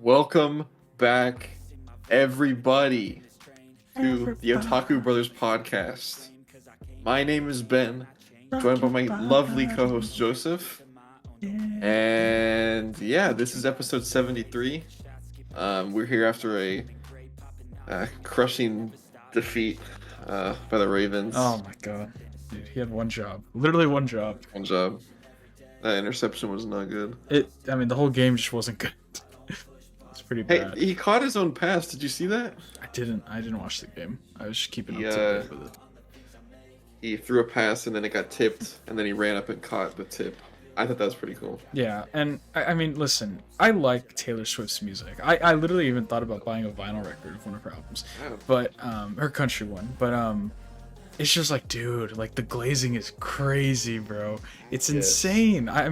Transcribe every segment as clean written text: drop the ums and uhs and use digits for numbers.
Welcome back, everybody, to the Otaku Brothers podcast. My name is Ben, joined by my lovely co-host Joseph. And yeah, this is episode 73. We're here after a crushing defeat by the Ravens. Oh my god. Dude, he had one job. Literally one job. One job. That interception was not good. The whole game just wasn't good. It's pretty bad. Hey, he caught his own pass. Did you see that? I didn't watch the game. I was just keeping up to date with it. He threw a pass and then it got tipped, and then he ran up and caught the tip. I thought that was pretty cool. Yeah, and I mean, listen, I like Taylor Swift's music. I literally even thought about buying a vinyl record of one of her albums, but her country one. But it's just like, dude, like the glazing is crazy, bro. It's insane. I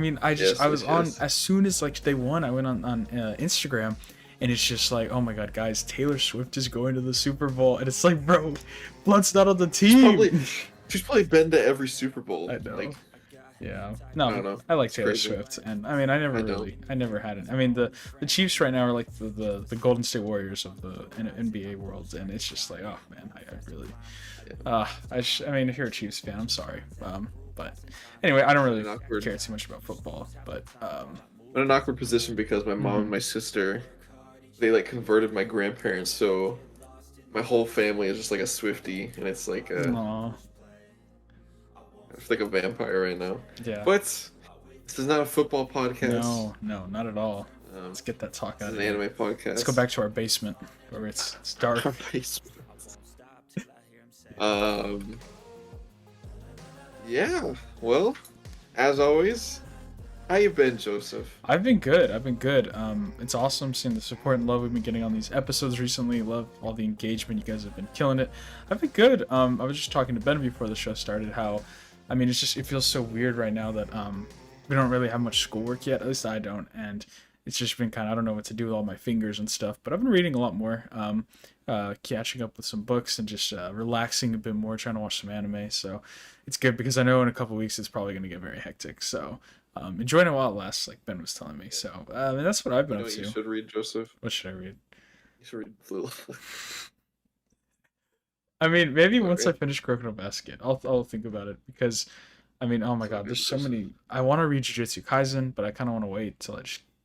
was on as soon as like they won. I went on Instagram, and it's just like, oh my god, guys, Taylor Swift is going to the Super Bowl, and it's like, bro, blood's not on the team. She's probably been to every Super Bowl. I know. Like, yeah. I No, don't know. I like It's Taylor crazy. Swift, and I mean, I never had it. I mean, the Chiefs right now are like the Golden State Warriors of the NBA world, and it's just like, oh man, I really, I mean, if you're a Chiefs fan, I'm sorry, but anyway, I don't really care too much about football, but I'm in an awkward position because my mom and my sister, they like converted my grandparents, so my whole family is just like a Swiftie, and it's like it's like a vampire right now. Yeah. But this is not a football podcast. No, not at all. Let's get that talk out It's of an here. anime podcast. Let's go back to our basement where it's dark. Our basement. Yeah. Well, as always, how you been, Joseph? I've been good. It's awesome seeing the support and love we've been getting on these episodes recently. Love all the engagement. You guys have been killing it. I've been good. I was just talking to Ben before the show started how, I mean, it feels so weird right now that we don't really have much schoolwork yet. At least I don't, and it's just been kind of, I don't know what to do with all my fingers and stuff. But I've been reading a lot more, catching up with some books and just relaxing a bit more, trying to watch some anime. So it's good because I know in a couple weeks it's probably going to get very hectic. So enjoying it while it lasts, like Ben was telling me. So and that's what I've been up to. You should read, Joseph. What should I read? You should read Blue. I mean, maybe once I finish Crocodile Basket, I'll think about it because, I mean, oh my god, there's so many. I want to read Jujutsu Kaisen, but I kind of want to wait till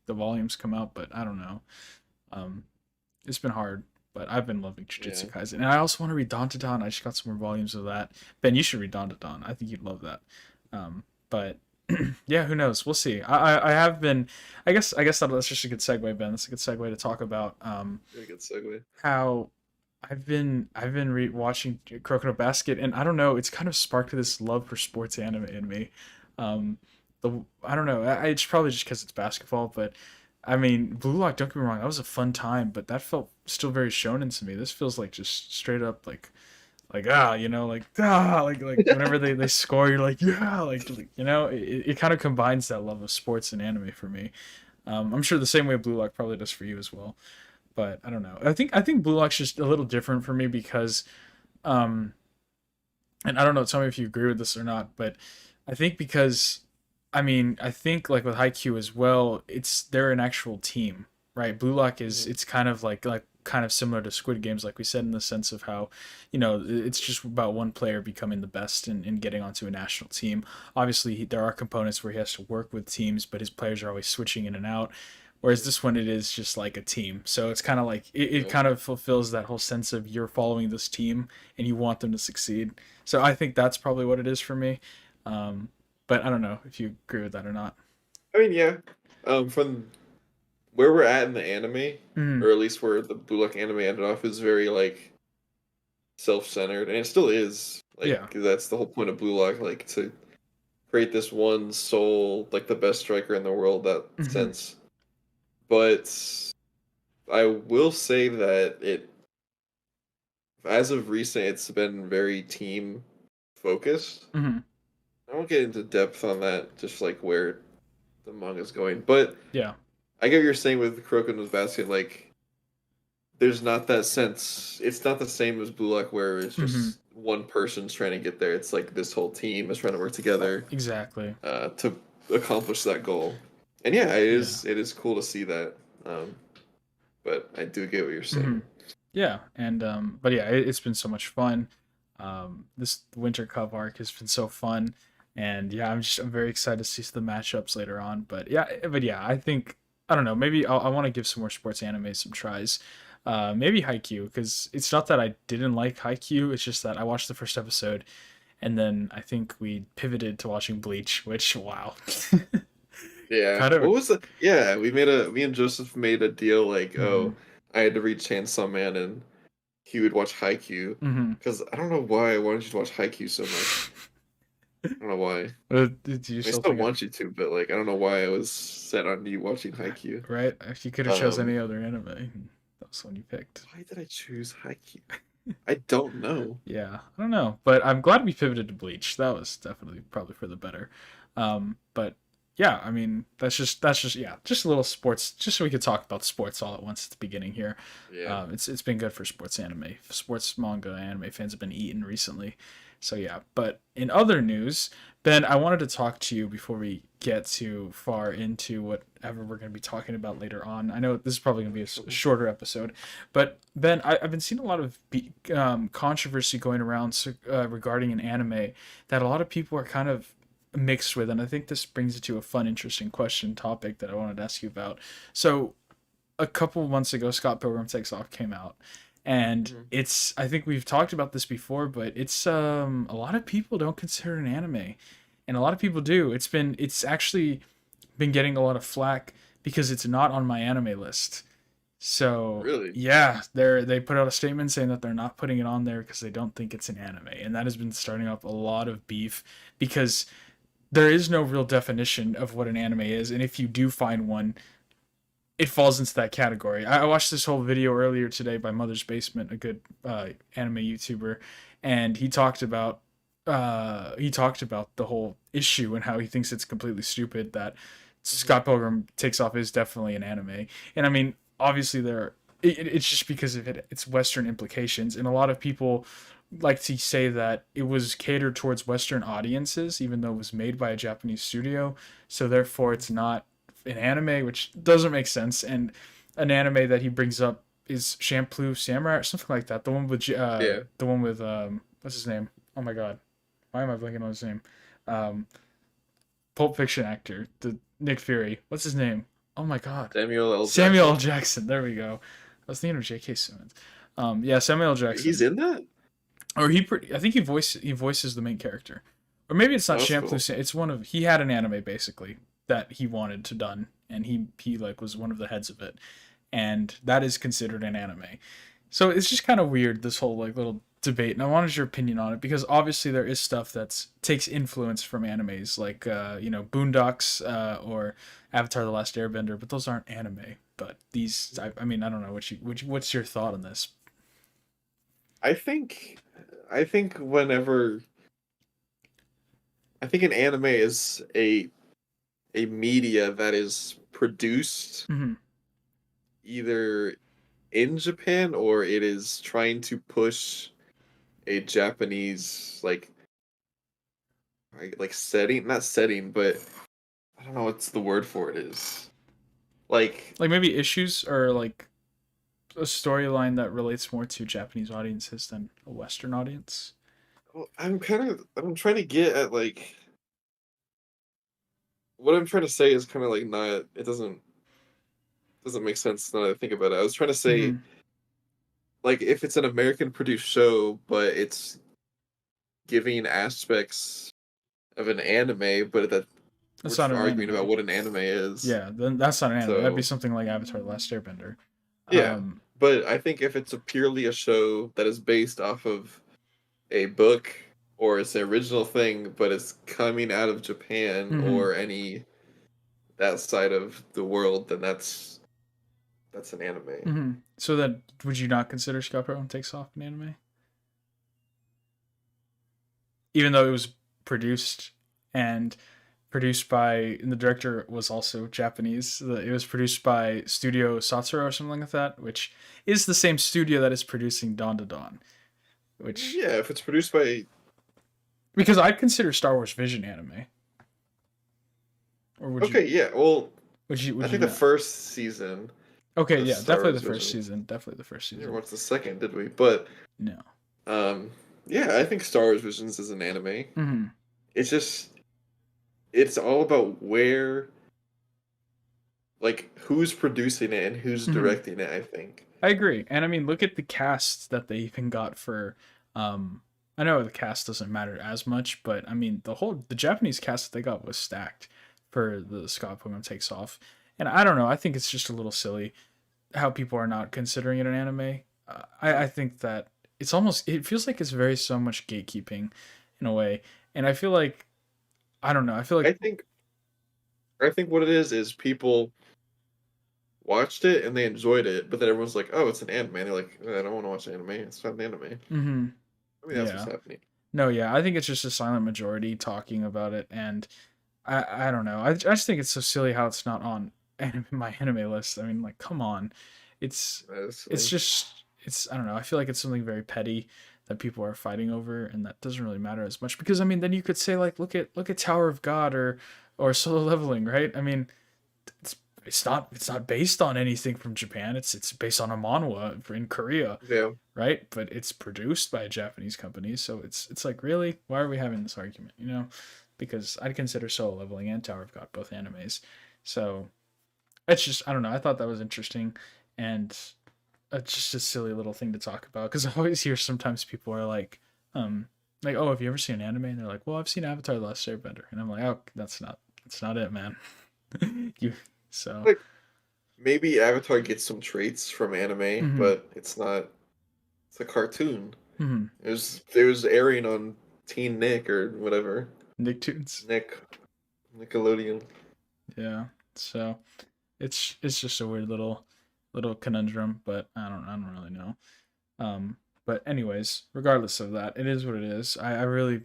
the volumes come out. But I don't know. It's been hard, but I've been loving Jujutsu Kaisen, and I also want to read Dandadan. I just got some more volumes of that. Ben, you should read Dandadan. I think you'd love that. But yeah, who knows? We'll see. I have been. I guess that's just a good segue, Ben. That's a good segue to talk about Very good segue. how I've been watching Crocodile Basket, and I don't know, it's kind of sparked this love for sports anime in me. I don't know, it's probably just because it's basketball, but I mean, Blue Lock, don't get me wrong, that was a fun time, but that felt still very shonen to me. This feels like just straight up like whenever they score, you're like, yeah, like you know, it kind of combines that love of sports and anime for me. I'm sure the same way Blue Lock probably does for you as well. But I don't know. I think Blue Lock's just a little different for me because, and I don't know. Tell me if you agree with this or not. But I think because, I mean, I think like with Haikyuu as well, they're an actual team, right? Blue Lock it's kind of like kind of similar to Squid Games, like we said, in the sense of how, you know, it's just about one player becoming the best and getting onto a national team. Obviously, there are components where he has to work with teams, but his players are always switching in and out. Whereas this one, it is just like a team. So it's kind of like, it kind of fulfills that whole sense of you're following this team and you want them to succeed. So I think that's probably what it is for me. But I don't know if you agree with that or not. I mean, yeah. From where we're at in the anime, or at least where the Blue Lock anime ended off, is very like self-centered, and it still is. Like, that's the whole point of Blue Lock, like to create this one soul, like the best striker in the world. That sense. But I will say that as of recent, it's been very team focused. I won't get into depth on that, just like where the manga's going. But yeah, I get what you're saying with Crocodile Basket. Like, there's not that sense. It's not the same as Blue Lock, where it's just one person's trying to get there. It's like this whole team is trying to work together. Exactly. To accomplish that goal. And yeah, it is cool to see that. but I do get what you're Mm-hmm. saying. Yeah, and but yeah, it's been so much fun. This Winter Cup arc has been so fun, and yeah, I'm very excited to see the matchups later on. But yeah, I think I don't know. Maybe I want to give some more sports anime some tries. Maybe Haikyuu, because it's not that I didn't like Haikyuu. It's just that I watched the first episode, and then I think we pivoted to watching Bleach, which wow, Yeah. kind of. What was the? Yeah, me and Joseph made a deal like, Mm-hmm, oh, I had to read Chainsaw Man and he would watch Haikyuu. mm-hmm. Because I don't know why I wanted you to watch Haikyuu so much. I don't know why. Do you I still still think want you to, but like I don't know why I was set on you watching Haikyuu. right? If you could have chose Um, any other anime, that was the one you picked. why did I choose Haikyuu? I don't know. Yeah, I don't know, but I'm glad we pivoted to Bleach. That was definitely probably for the better. But yeah, I mean that's just yeah, just a little sports, just so we could talk about sports all at once at the beginning here. Yeah. It's been good for sports anime, sports manga anime fans have been eating recently. So yeah, but in other news, Ben, I wanted to talk to you before we get too far into whatever we're going to be talking about later on. I know this is probably going to be a shorter episode, but Ben, I've been seeing a lot of controversy going around regarding an anime that a lot of people are kind of mixed with, and I think this brings it to a fun, interesting question topic that I wanted to ask you about. So, a couple months ago, Scott Pilgrim Takes Off came out, and Mhm. it's I think we've talked about this before, but it's a lot of people don't consider it an anime, and a lot of people do. It's actually been getting a lot of flack because it's not on my anime list. So Really? yeah, they put out a statement saying that they're not putting it on there because they don't think it's an anime, and that has been starting up a lot of beef because there is no real definition of what an anime is, and if you do find one, it falls into that category. I watched this whole video earlier today by Mother's Basement, a good anime YouTuber, and he talked about the whole issue and how he thinks it's completely stupid that Mhm. Scott Pilgrim Takes Off is definitely an anime. And I mean, obviously it's just because of its Western implications, and a lot of people like to say that it was catered towards Western audiences, even though it was made by a Japanese studio. So therefore, it's not an anime, which doesn't make sense. And an anime that he brings up is Shampoo Samurai or something like that. Yeah. The one with what's his name? Oh my god, why am I blanking on his name? Um, Pulp Fiction actor, the Nick Fury. What's his name? Oh my god, Samuel L. Samuel L. Jackson. Jackson. There we go. I was thinking of J.K. Simmons. Yeah, Samuel L. He's Jackson. in that? Or I think he voices the main character. Or maybe it's not Oh, that's Shampoo. cool. It's one of he had an anime basically that he wanted to done, and he like was one of the heads of it, and that is considered an anime. So it's just kind of weird, this whole like little debate, and I wanted your opinion on it because obviously there is stuff that takes influence from animes like Boondocks or Avatar: The Last Airbender, but those aren't anime. But these, I mean, I don't know what's your thought on this? I think I think whenever I think an anime is a media that is produced Mm-hmm. either in Japan or it is trying to push a Japanese like setting, not setting, but I don't know what's the word for it is. Like Like maybe issues or like a storyline that relates more to Japanese audiences than a Western audience. well, I'm trying to get at like what I'm trying to say is kind of like not it doesn't make sense now that I think about it. I was trying to say Mm-hmm. like if it's an American produced show, but it's giving aspects of an anime, but that we're That's not an arguing about anime. what an anime is. Yeah, then that's not an anime. That'd be So something like Avatar: The Last Airbender. yeah, Um, but I think if it's a purely a show that is based off of a book or it's the original thing, but it's coming out of Japan mm-hmm, or any that side of the world, then that's an anime. mm-hmm. So then, would you not consider Scott Pilgrim Takes Off an anime, even though it was produced and produced by, and the director was also Japanese. It was produced by Studio Satsura or something like that, which is the same studio that is producing Dawn to Dawn. Which Yeah, if it's produced by because I'd consider Star Wars Vision anime, or would you? okay, yeah. Well, Would you? I Would you think the not? first season Okay, the yeah, Star definitely Wars the first version. season. Definitely the first We never season. watched the second, did we? But No. um, yeah, I think Star Wars Visions is an anime. Hmm. It's just it's all about where like who's producing it and who's Hmm. directing it, I think. I agree, and I mean, look at the cast that they even got for. Um, I know the cast doesn't matter as much, but I mean, the Japanese cast that they got was stacked for the Scott Pilgrim Takes Off, and I don't know. I think it's just a little silly how people are not considering it an anime. I think that it feels like it's very so much gatekeeping in a way, and I feel like I don't know. I feel I like think I think what it is people watched it and they enjoyed it, but then everyone's like, "Oh, it's an anime." And they're like, "I don't want to watch anime. It's not an anime." hmm I mean, that's what's yeah. happening. No, yeah, I think it's just a silent majority talking about it, and I don't know. I just think it's so silly how it's not on my anime list. I mean, like, come on, it's it's Honestly. just it's I don't know. I feel like it's something very petty that people are fighting over, and that doesn't really matter as much because I mean, then you could say like, look at Tower of God or Solo Leveling, right? I mean, it's it's not based on anything from Japan. It's based on a manhwa in Korea, Yeah. right? But it's produced by a Japanese company, so it's like really, why are we having this argument? You know, because I'd consider Solo Leveling and Tower of God both animes, so it's just I don't know. I thought that was interesting, and it's just a silly little thing to talk about because I always hear sometimes people are like, oh, have you ever seen an anime? And they're like, well, I've seen Avatar: The Last Airbender, and I'm like, oh, that's not it, man. you so. Like maybe Avatar gets some traits from anime, Mm-hmm, but it's not. It's a cartoon. mm-hmm. It was airing on Teen Nick or whatever. Nicktoons. Nick Nickelodeon. Yeah. So it's just a weird little conundrum, but I don't really know. Um, but anyways, regardless of that, it is what it is. I really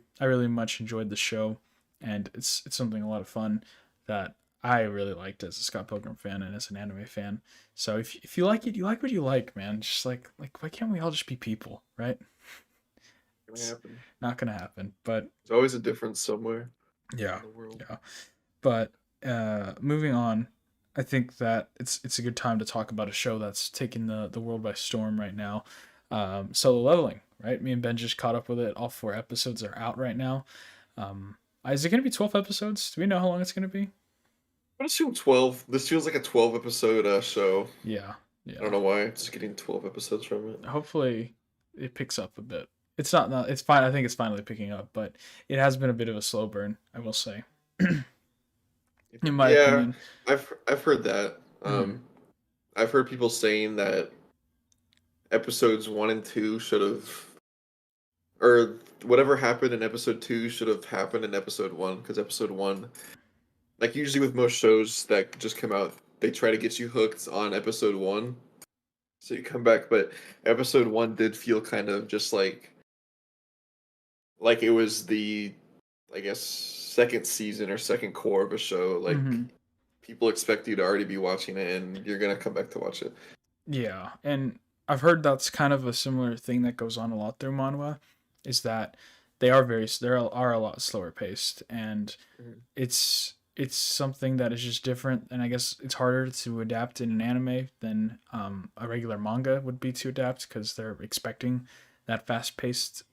much enjoyed the show, and it's something a lot of fun that I really liked as a Scott Pilgrim fan and as an anime fan. So if you like it, you like what you like, man. Just like why can't we all just be people, right? Gonna It's happen. not gonna happen. But There's always a difference somewhere yeah, in the world. yeah. But moving on, I think that it's a good time to talk about a show that's taking the world by storm right now. Solo Leveling, right? Me and Ben just caught up with it. All 4 episodes are out right now. Um, is it going to be 12 episodes? Do we know how long it's going to be? I'd assume 12. This feels like a 12 episode show. Yeah, I don't yeah. know why. I'm just getting 12 episodes from it. Hopefully, it picks up a bit. It's not. It's fine. I think it's finally picking up, but it has been a bit of a slow burn. I will say, in my Yeah, opinion. I've heard that. Mm-hmm. I've heard people saying that episodes 1 and 2 should have, or whatever happened in episode 2 should have happened in episode 1, because episode 1, like usually with most shows that just come out, they try to get you hooked on episode 1, so you come back. But episode 1 did feel kind of just like it was the, I guess, second season or second core of a show. Like Mm-hmm. people expect you to already be watching it, and you're gonna come back to watch it. Yeah, and I've heard that's kind of a similar thing that goes on a lot through manhwa, is that they are a lot slower paced, and Mhm. it's something that is just different, and I guess it's harder to adapt in an anime than a regular manga would be to adapt because they're expecting that fast paced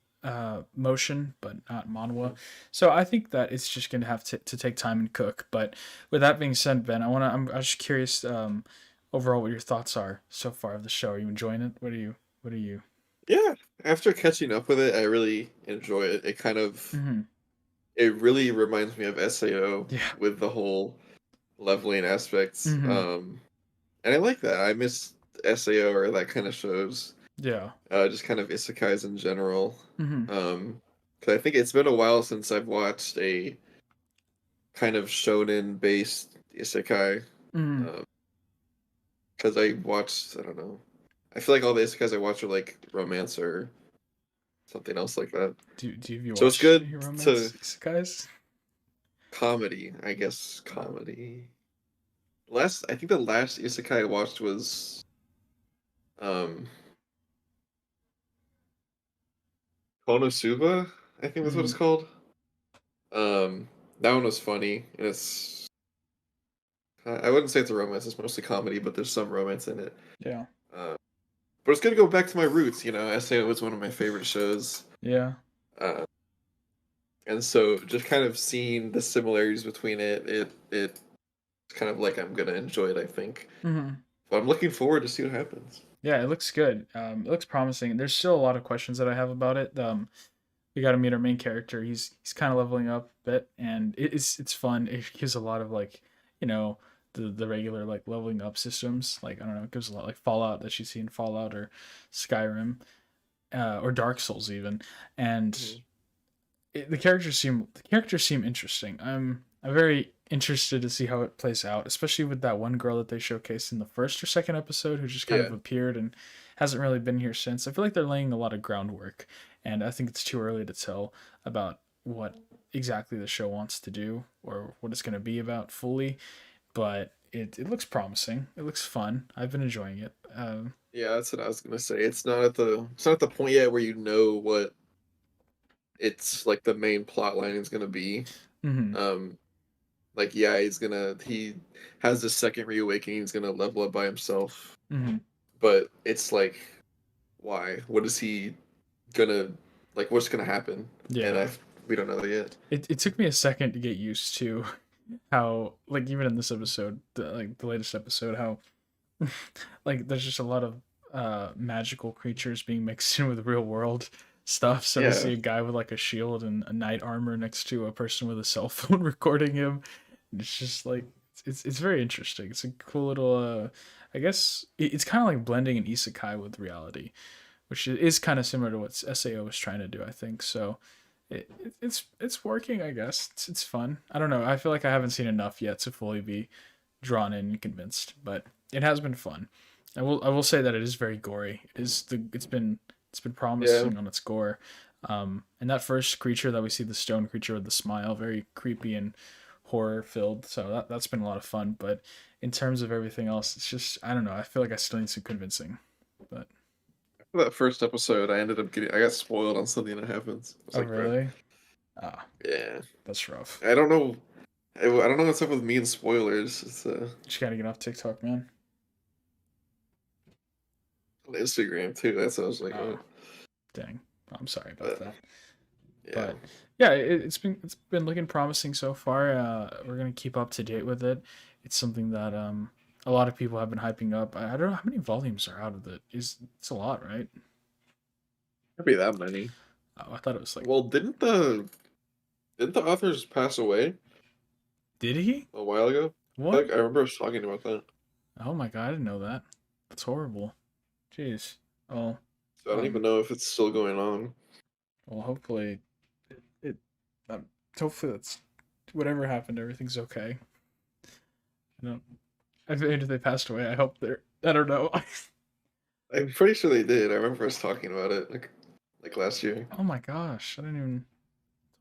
motion, but not manhwa. Mhm. So I think that it's just gonna have to take time and cook. But with that being said, Ben, I'm just curious. Overall, what your thoughts are so far of the show. Are you enjoying it? What are you? Yeah, after catching up with it, I really enjoy it. Mm-hmm. It really reminds me of SAO Yeah. with the whole leveling aspects. Mm-hmm. And I like that. I miss SAO or that kind of shows. Yeah. Just kind of isekais in general. Mm-hmm. Um, 'Cause I think it's been a while since I've watched a kind of shonen based isekai. Mm-hmm. Um, because I watched, I don't know. I feel like all the isekais I watch are like romance or something else like that. Do you So it's watch good any to romance isekais? comedy, I guess. Comedy. I think the last isekai I watched was um Konosuba. I think that's what Mm-hmm. it's called. That one was funny, and it's I wouldn't say it's a romance. It's mostly comedy, but there's some romance in it. Yeah. Uh, but it's gonna go back to my roots. You know, SAO was one of my favorite shows. Yeah. Uh, and so just kind of seeing the similarities between it's kind of like I'm gonna enjoy it. I think. Hmm. But I'm looking forward to see what happens. Yeah, it looks good. It looks promising. There's still a lot of questions that I have about it. We got to meet our main character. He's kind of leveling up a bit, and it's fun. It gives a lot of like, you know, the regular like leveling up systems. Like I don't know, it gives a lot like Fallout that you see in Fallout or Skyrim, or Dark Souls even. And Mhm. the characters seem interesting. I'm very interested to see how it plays out, especially with that one girl that they showcased in the first or second episode who just kind Yeah, of appeared and hasn't really been here since. I feel like they're laying a lot of groundwork, and I think it's too early to tell about what exactly the show wants to do or what it's going to be about fully. But it looks promising. It looks fun. I've been enjoying it. yeah, that's what I was gonna say. It's not at the point yet where you know what it's like the main plot line is gonna be. Mm-hmm. Um, like yeah, he has this second reawakening. He's gonna level up by himself, Mm-hmm. but it's like why? What is he gonna like? What's gonna happen? And Yeah. we don't know yet. It took me a second to get used to how like even in this episode, the latest episode, how like there's just a lot of magical creatures being mixed in with real world stuff. So to Yeah, see a guy with like a shield and a knight armor next to a person with a cell phone recording him, it's just like it's very interesting. It's a cool little I guess it's kind of like blending an isekai with reality, which is kind of similar to what SAO was trying to do, I think. So it's working, I guess. It's fun. I don't know. I feel like I haven't seen enough yet to fully be drawn in and convinced, but it has been fun. I will say that it is very gory. It's been yeah. promising on its gore. And that first creature that we see, the stone creature with the smile, very creepy and horror filled. So that's been a lot of fun. But in terms of everything else, it's just I don't know. I feel like I still need some convincing. But For that first episode, I got spoiled on something that happens. I was oh like, bro, really? Ah, yeah. that's rough. I don't know. I don't know what's up with me and spoilers. It's Just gotta get off TikTok, man. on Instagram too. That's what I was like, Oh, what? dang. I'm sorry about But that. yeah, But yeah, it's been looking promising so far. We're gonna keep up to date with it. It's something that a lot of people have been hyping up. I don't know how many volumes are out of it. It's a lot, right? can't be that many. Oh, I thought it was like, Well, didn't the authors pass away did he? a while ago? What? I remember us talking about that. Oh my god, I didn't know that. That's horrible. Jeez. Oh, So I don't even um, know if it's still going on. well, hopefully it um, hopefully that's whatever happened, everything's okay. I don't. I mean, if they passed away, I hope they're. I don't know. I'm pretty sure they did. I remember us talking about it like last year. Oh my gosh, I didn't even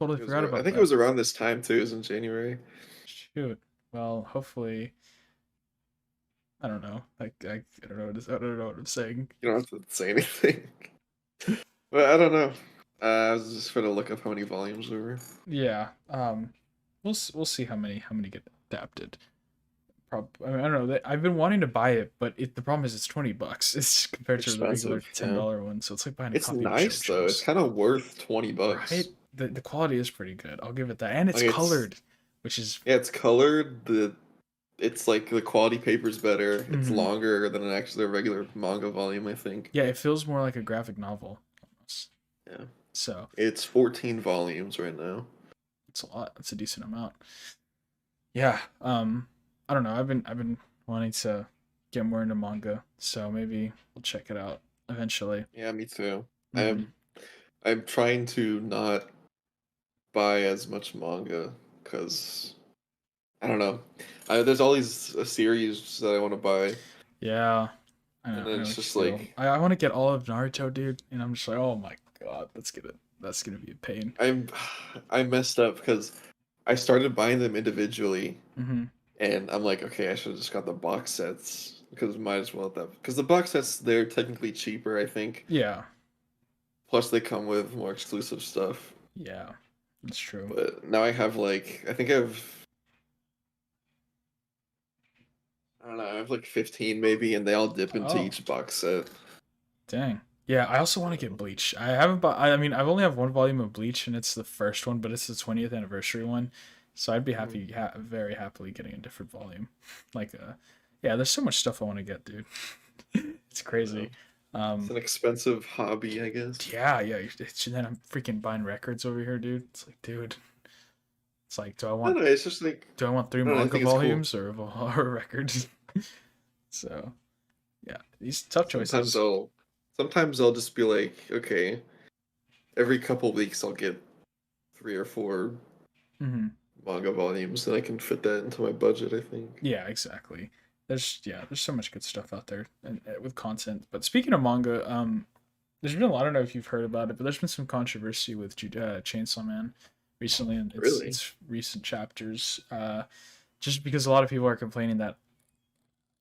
totally forgot I about think it that. was around this time too. It was in January. Shoot. Well, hopefully, I don't know. I don't know I don't know what I'm saying. You don't have to say anything. But I don't know. I was just gonna look up how many volumes there were. Yeah. We'll see how many get adapted. I mean, I don't know. I've been wanting to buy it, but the problem is it's $20. It's compared to the regular Expensive, yeah. $10 one, so it's like buying a It's copy of nice though. It's JoJo's. kind of worth 20 Right? bucks. The quality is pretty good. I'll give it that, and it's Like it's colored, which is yeah, it's colored. It's like the quality paper's better. It's mhm. longer than an actually a regular manga volume, I think. Yeah, it feels more like a graphic novel almost. Yeah. So It's 14 volumes right now. it's a lot. It's a decent amount. Yeah. I don't know. I've been wanting to get more into manga, so maybe we'll check it out eventually. Yeah, me too. Hmm. I'm trying to not buy as much manga because I don't know. There's all these series that I want to buy, Yeah. I and know. I then know it's what you just feel. like I want to get all of Naruto, dude, and I'm just like, oh my god, that's gonna be a pain. I'm I messed up because I started buying them individually, Hmm. and I'm like, okay, I should have just got the box sets because might as well at that because the box sets they're technically cheaper, I think. Yeah. Plus they come with more exclusive stuff. Yeah. That's true. But now I have like I think I have I don't know. I have like 15 maybe, and they all dip into Oh, each box set. dang. Yeah, I also want to get Bleach. I haven't bought. I mean, I've only have one volume of Bleach, and it's the first one, but it's the 20th anniversary one. So I'd be Mm. happy, very happily getting a different volume. Like, yeah, there's so much stuff I want to get, dude. It's I don't know. crazy. It's Um, an expensive hobby, I guess. yeah. And then I'm freaking buying records over here, dude. It's like, dude. It's like, I don't know. It's just like do I want three I don't know. I manga think it's cool. volumes or records? So yeah, these tough Sometimes choices. I'll sometimes I'll just be like, okay, every couple weeks I'll get 3 or 4 Hmm. manga volumes, and I can fit that into my budget, I think. Yeah, exactly. There's so much good stuff out there and with content. But speaking of manga, there's been a lot. I don't know if you've heard about it, but there's been some controversy with Chainsaw Man recently in Really? its recent chapters. Just because a lot of people are complaining that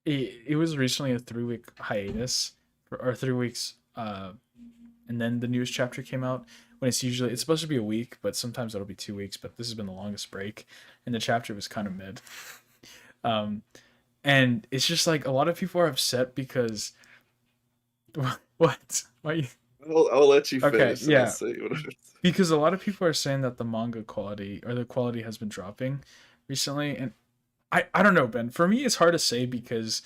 it was recently a 3 week hiatus or 3 weeks, and then the newest chapter came out. When it's supposed to be a week, but sometimes it'll be 2 weeks. But this has been the longest break, and the chapter was kind of mid. Um, and it's just like a lot of people are upset because what? Why you? I'll let you Okay, finish, and I'll yeah, say whatever. because a lot of people are saying that the manga quality or the quality has been dropping recently, and I don't know, Ben. For me, it's hard to say because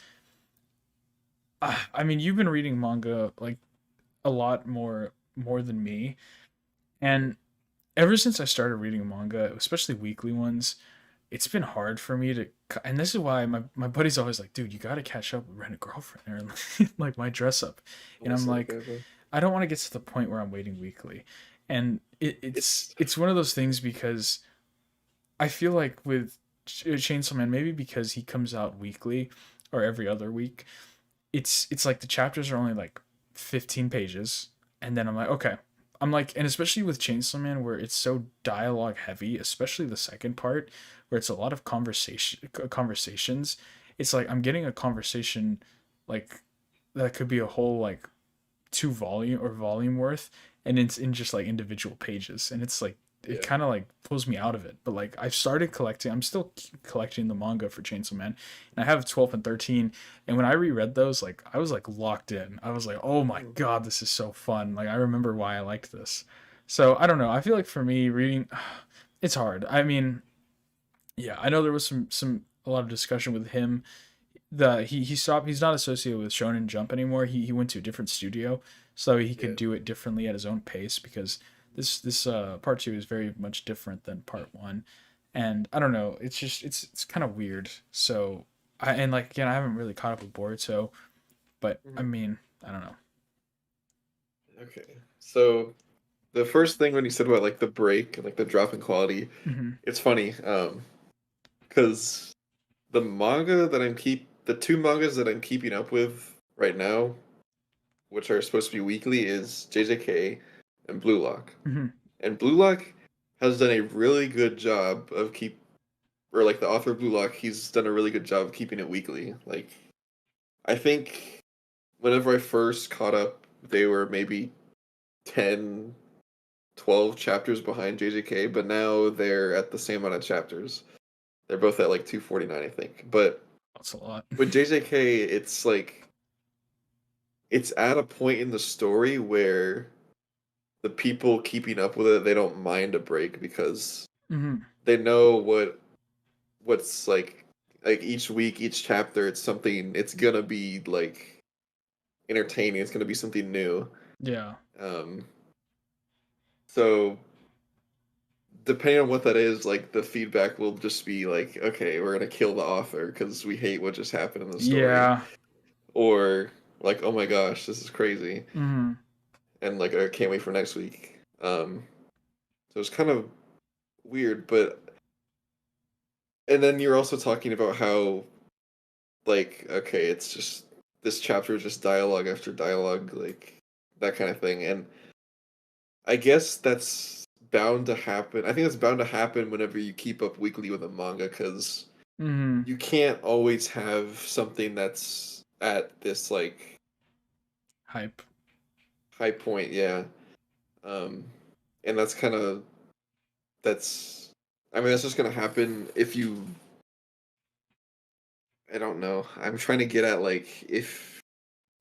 I mean you've been reading manga like a lot more than me, and ever since I started reading manga, especially weekly ones, it's been hard for me to. And this is why my buddy's always like, dude, you got to catch up with Rent a Girlfriend or like my dress up, and I'm Almost like like, that. I don't want to get to the point where I'm waiting weekly, and It's it's one of those things because I feel like with Chainsaw Man, maybe because he comes out weekly or every other week, it's like the chapters are only like 15 pages, and then I'm like, okay. I'm like, and especially with Chainsaw Man, where it's so dialogue heavy, especially the second part, where it's a lot of conversations. It's like I'm getting a conversation, like that could be a whole like volume worth, and it's in just like individual pages, and it's like it yeah. kind of like pulls me out of it. But like I've started collecting, I'm still collecting the manga for Chainsaw Man, and I have 12 and 13. And when I reread those, like I was like locked in. I was like, oh my Mm. god, this is so fun. Like I remember why I liked this. So I don't know. I feel like for me, reading, it's hard. I mean, yeah, I know there was some a lot of discussion with him. He stopped. He's not associated with Shonen Jump anymore. He went to a different studio so he could Yeah. do it differently at his own pace because this part two is very much different than part one, and I don't know. It's just it's kind of weird. So and like again, I haven't really caught up with Boruto, but I Mhm. mean I don't know. Okay. So the first thing when you said about like the break and like the drop in quality, Hmm. it's funny, because the two mangas that I'm keeping up with right now, which are supposed to be weekly, is JJK and Blue Lock. Hmm. And Blue Lock has done a really good job of or like the author of Blue Lock, he's done a really good job of keeping it weekly. Like I think whenever I first caught up, they were maybe 10, 12 chapters behind JJK, but now they're at the same amount of chapters. They're both at like 249, I think. But That's a lot. with JJK, it's like it's at a point in the story where the people keeping up with it, they don't mind a break because Hmm. they know what's like each week, each chapter, it's gonna be like entertaining, it's gonna be something new. Yeah. Um so depending on what that is, like the feedback will just be like, okay, we're gonna kill the author because we hate what just happened in the story, Yeah. or like, oh my gosh, this is crazy, Hmm. and like I can't wait for next week. So it's kind of weird, but and then you're also talking about how like okay, it's just this chapter is just dialogue after dialogue, like that kind of thing, and I guess that's bound to happen. I think that's bound to happen whenever you keep up weekly with a manga because Hmm. you can't always have something that's at this like Hype. high point, yeah. Um, and that's I mean that's just gonna happen if you I don't know. I'm trying to get at like if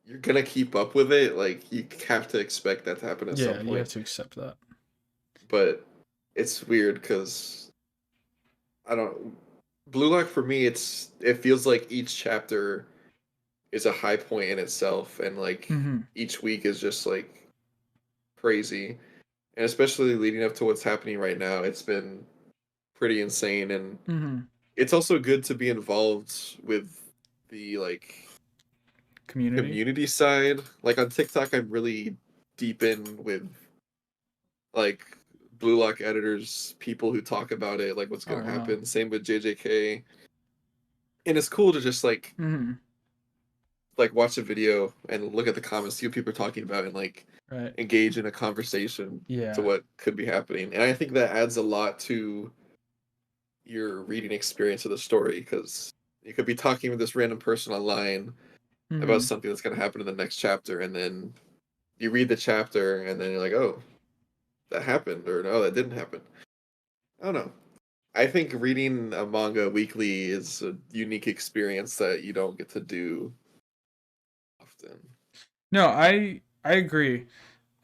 you're gonna keep up with it, like you have to expect that to happen at some Yeah, you have point. to accept that. But it's weird because I don't. Blue Lock for me, it feels like each chapter is a high point in itself, and like each week is just like crazy, and especially leading up to what's happening right now, it's been pretty insane, and it's also good to be involved with the like community side. Like on TikTok, I'm really deep in with like Blue Lock editors, people who talk about it, like what's gonna happen. Same with JJK, and it's cool to just like watch a video and look at the comments, see what people are talking about, and like engage in a conversation to what could be happening. And I think that adds a lot to your reading experience of the story because you could be talking with this random person online about something that's going to happen in the next chapter, and then you read the chapter, and then you're like, oh, that happened, or no, that didn't happen. I don't know. I think reading a manga weekly is a unique experience that you don't get to do often. No, I agree.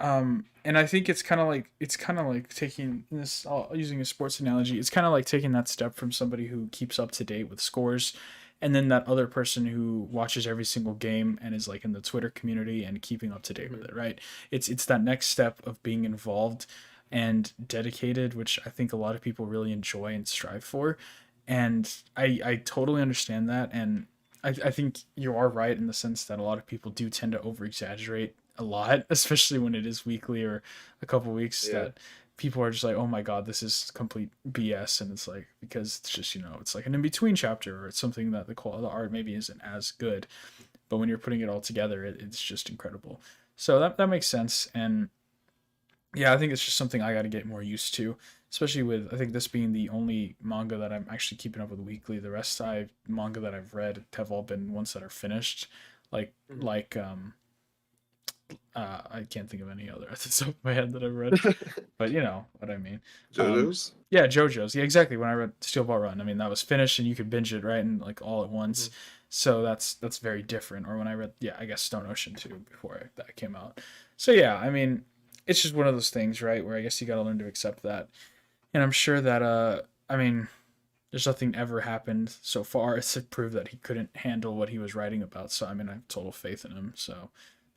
And I think it's kind of like taking this, using a sports analogy, it's kind of like taking that step from somebody who keeps up to date with scores, and then that other person who watches every single game and is like in the Twitter community and keeping up to date with it, right? It's that next step of being involved and dedicated, which I think a lot of people really enjoy and strive for. And I totally understand that. And I think you are right in the sense that a lot of people do tend to over exaggerate a lot, especially when it is weekly or a couple weeks, that people are just like, oh my God, this is complete BS. And it's like, because it's just, it's like an in-between chapter, or it's something that the quality of the art maybe isn't as good. But when you're putting it all together, it's just incredible. So that makes sense. And yeah, I think it's just something I got to get more used to, especially with, I think, this being the only manga that I'm actually keeping up with weekly. The rest manga that I've read have all been ones that are finished, like I can't think of any other at the top of my head that I've read, but you know what I mean. JoJo's? Yeah, JoJo's. Yeah, exactly. When I read Steel Ball Run, I mean, that was finished and you could binge it, right, and like all at once. So that's very different. Or when I read, I guess Stone Ocean 2 before that came out. So yeah, I mean, it's just one of those things, right, where I guess you got to learn to accept that. And I'm sure that I mean, there's nothing ever happened so far to prove that he couldn't handle what he was writing about. So I mean, I have total faith in him. So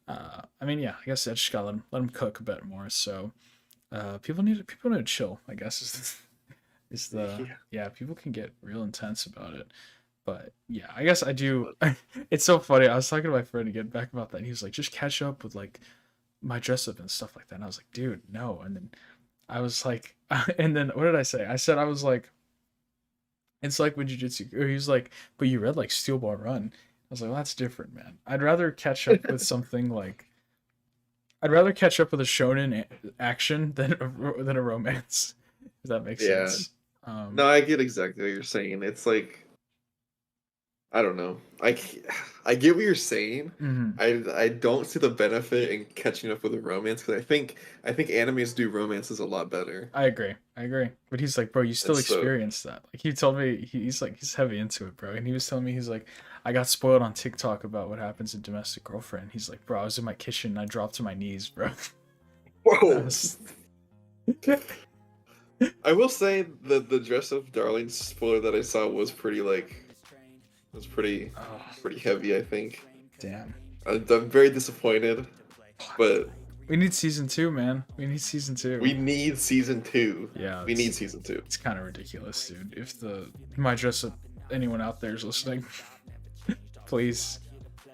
I mean, yeah, I guess I just gotta let him cook a bit more. So people need to chill, I guess, is the people can get real intense about it. But yeah, I guess I do. It's so funny. I was talking to my friend again back about that, and he was like, just catch up with like my dress up and stuff like that. And I was like, dude, no. And then I was like, and then what did I say? I said, I was like, it's like with jujitsu. Or he was like, but you read like Steel Ball Run. I was like, well, that's different, man. I'd rather catch up with something like, I'd rather catch up with a shonen action than a romance. If that makes sense. No, I get exactly what you're saying. It's like, I don't know. I get what you're saying. I don't see the benefit in catching up with a romance because I think animes do romances a lot better. I agree. But he's like, bro, you still experience that. Like he told me, he's like, he's heavy into it, bro. And he was telling me, he's like, I got spoiled on TikTok about what happens in Domestic Girlfriend. He's like, bro, I was in my kitchen and I dropped to my knees, bro. Whoa. I will say that the Dress Up Darling spoiler that I saw was pretty pretty heavy, I think. Damn. I'm very disappointed, but we need season 2, man. We need season 2. We need season 2. Yeah, we need season 2. It's kind of ridiculous, dude. If my Dress Up, anyone out there is listening, please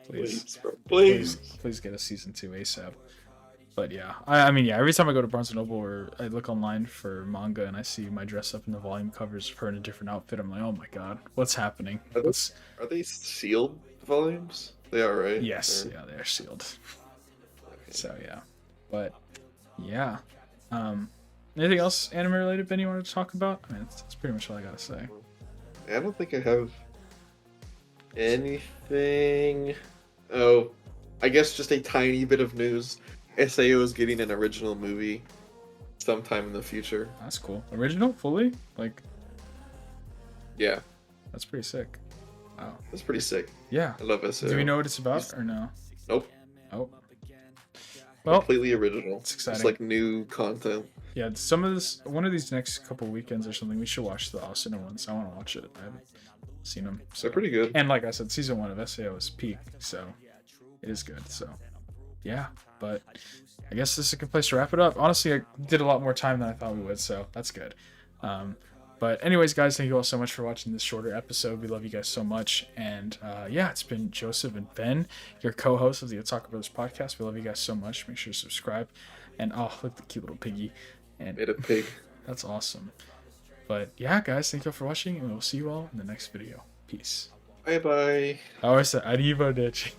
get a season 2 ASAP. But yeah, I mean, yeah, every time I go to Barnes & Noble or I look online for manga and I see my Dress Up in the volume covers of her in a different outfit, I'm like, oh my God, what's happening? Are they sealed volumes? They are, right? Yes, yeah, they are sealed. Okay. So yeah, but yeah. Anything else anime related, Ben, you wanted to talk about? I mean, that's pretty much all I gotta say. I don't think I have anything. Oh, I guess just a tiny bit of news. SAO is getting an original movie sometime in the future. That's cool. Original? Fully? Like... Yeah. That's pretty sick. Wow. That's pretty sick. Yeah. I love SAO. Do we know what it's about or no? Nope. Oh. Well, completely original. It's exciting. It's like new content. Yeah, one of these next couple weekends or something, we should watch the Austin ones. I want to watch it. I haven't seen them. So. They're pretty good. And like I said, season 1 of SAO is peak, so it is good. So yeah, but I guess this is a good place to wrap it up. Honestly, I did a lot more time than I thought we would, so that's good. But anyways, guys, thank you all so much for watching this shorter episode. We love you guys so much. And yeah, it's been Joseph and Ben, your co-hosts of the Otaku Brothers podcast. We love you guys so much. Make sure to subscribe. And oh, look at the cute little piggy. And made a pig. That's awesome. But yeah, guys, thank you all for watching, and we'll see you all in the next video. Peace. Bye bye. I always say arrivederci.